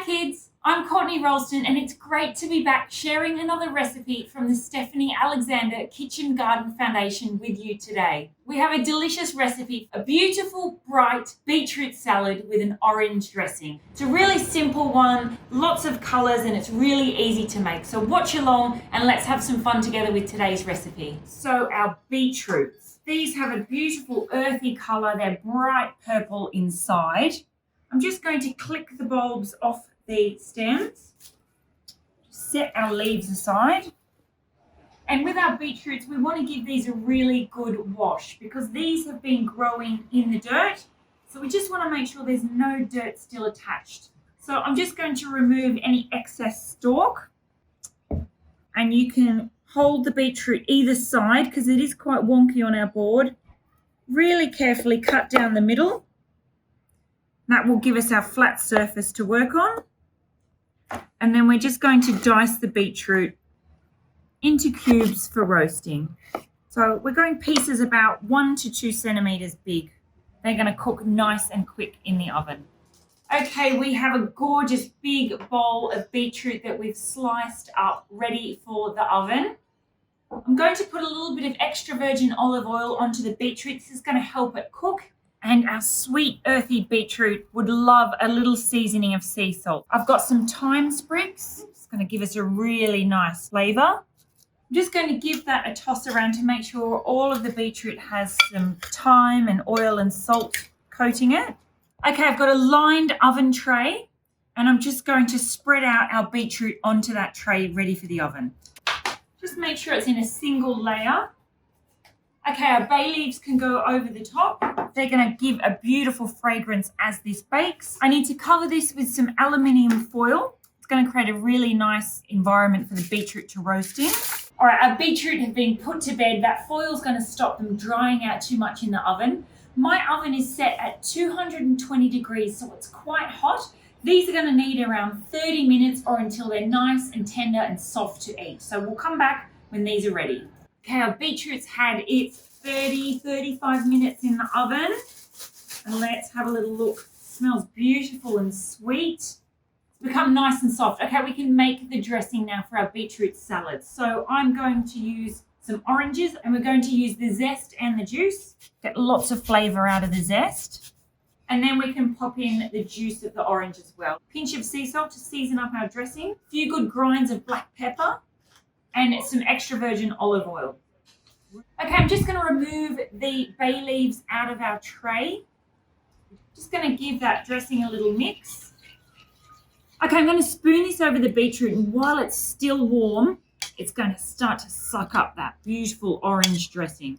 kids, I'm Courtney Ralston and it's great to be back sharing another recipe from the Stephanie Alexander Kitchen Garden Foundation with you today. We have a delicious recipe, a beautiful bright beetroot salad with an orange dressing. It's a really simple one, lots of colours, and it's really easy to make. So watch along and let's have some fun together with today's recipe. So our beetroots, these have a beautiful earthy colour, they're bright purple inside. I'm just going to click the bulbs off the stems, set our leaves aside. And with our beetroots, we want to give these a really good wash because these have been growing in the dirt. So we just want to make sure there's no dirt still attached. So I'm just going to remove any excess stalk, and you can hold the beetroot either side because it is quite wonky on our board. Really carefully cut down the middle. That will give us our flat surface to work on. And then we're just going to dice the beetroot into cubes for roasting. So we're going pieces about 1 to 2 centimeters big. They're going to cook nice and quick in the oven. Okay, we have a gorgeous big bowl of beetroot that we've sliced up, ready for the oven. I'm going to put a little bit of extra virgin olive oil onto the beetroot. This is going to help it cook. And our sweet earthy beetroot would love a little seasoning of sea salt. I've got some thyme sprigs. It's going to give us a really nice flavour. I'm just going to give that a toss around to make sure all of the beetroot has some thyme and oil and salt coating it. Okay, I've got a lined oven tray and I'm just going to spread out our beetroot onto that tray ready for the oven. Just make sure it's in a single layer. Okay, our bay leaves can go over the top. They're going to give a beautiful fragrance as this bakes. I need to cover this with some aluminium foil. It's going to create a really nice environment for the beetroot to roast in. All right, our beetroot have been put to bed. That foil is going to stop them drying out too much in the oven. My oven is set at 220 degrees, so it's quite hot. These are going to need around 30 minutes or until they're nice and tender and soft to eat. So we'll come back when these are ready. Okay, our beetroot's had its 35 minutes in the oven. And let's have a little look. It smells beautiful and sweet. It's become nice and soft. Okay, we can make the dressing now for our beetroot salad. So I'm going to use some oranges and we're going to use the zest and the juice. Get lots of flavour out of the zest. And then we can pop in the juice of the orange as well. Pinch of sea salt to season up our dressing. A few good grinds of black pepper. And some extra virgin olive oil. Okay, I'm just going to remove the bay leaves out of our tray. Just going to give that dressing a little mix. Okay, I'm going to spoon this over the beetroot, and while it's still warm, it's going to start to suck up that beautiful orange dressing.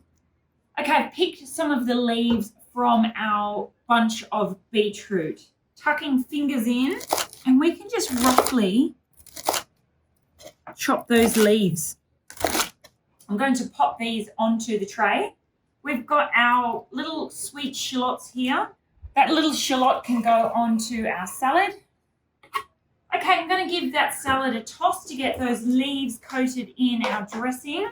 Okay, I've picked some of the leaves from our bunch of beetroot. Tucking fingers in, and we can just roughly chop those leaves. I'm going to pop these onto the tray. We've got our little sweet shallots here. That little shallot can go onto our salad. Okay, I'm going to give that salad a toss to get those leaves coated in our dressing.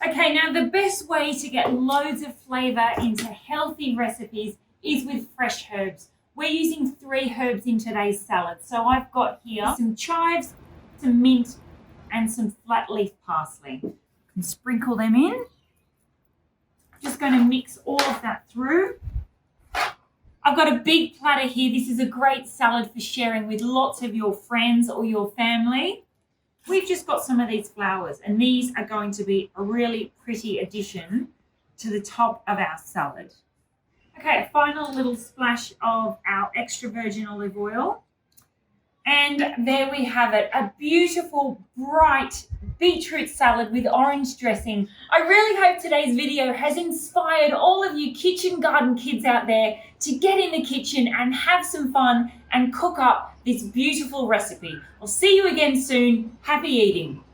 Okay, now the best way to get loads of flavour into healthy recipes is with fresh herbs. We're using 3 herbs in today's salad. So I've got here some chives, some mint, and some flat leaf parsley. And sprinkle them in. Just going to mix all of that through. I've got a big platter here. This is a great salad for sharing with lots of your friends or your family. We've just got some of these flowers, and these are going to be a really pretty addition to the top of our salad. Okay, a final little splash of our extra virgin olive oil. And there we have it, a beautiful, bright beetroot salad with orange dressing. I really hope today's video has inspired all of you kitchen garden kids out there to get in the kitchen and have some fun and cook up this beautiful recipe. I'll see you again soon. Happy eating.